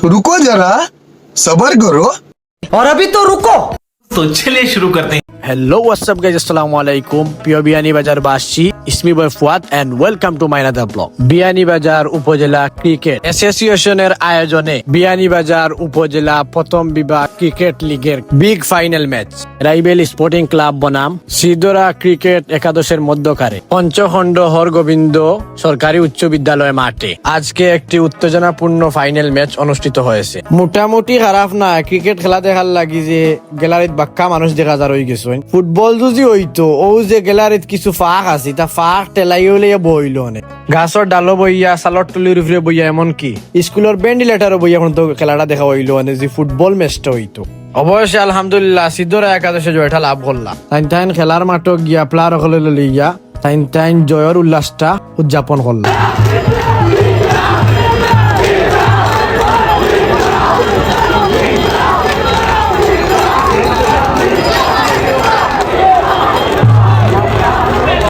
रुको जरा, सबर करो। और अभी तो रुको। तो चलिए शुरू करते हैं। Hello, what's up guys? Assalamualaikum. Pure Biyani বাজার বাসী। It's me boy Fuad and welcome to my another vlog. Biyani বাজার উপজেলা ক্রিকেট অ্যাসোসিয়েশনের আয়োজনে বিয়ানী বাজার উপজেলা প্রথম বিভাগ ক্রিকেট লিগের বিগ ফাইনাল ম্যাচ রাইবেল স্পোর্টিং ক্লাব বনাম সিদরা ক্রিকেট একাদশের মধ্যকারে পঞ্চখণ্ড হরগোবিন্দ সরকারি উচ্চ বিদ্যালয় মাঠে আজকে একটি উত্তেজনাপূর্ণ ফাইনাল ম্যাচ অনুষ্ঠিত হয়েছে। মোটামুটি খারাপ না, ক্রিকেট খেলা দেখার লাগি যে গ্যালারিত বাক্কা মানুষ দেখা যার হয়ে গেছে। ফুটবল যদি হইতো ও যে গ্যালারিত কিছু ফাঁক আছে তা ফাঁক টেলাই হলে বইল অনেক গাছর ডালো বইয়া সালর টুলির উপরে বইয়া এমনকি স্কুলের ভেন্টিলেটারও বইয়া এখন তো খেলাটা দেখা হইলো অনেক যে ফুটবল ম্যাচটা হইতো। অবশ্যই আলহামদুলিল্লাহ সিদ্ধরা একাদশে জয়টা লাভ করলাম। তাইন খেলার মাঠক গিয়া প্লার হলে লইয়া তাইন জয়ের উল্লাসটা উদযাপন করলাম।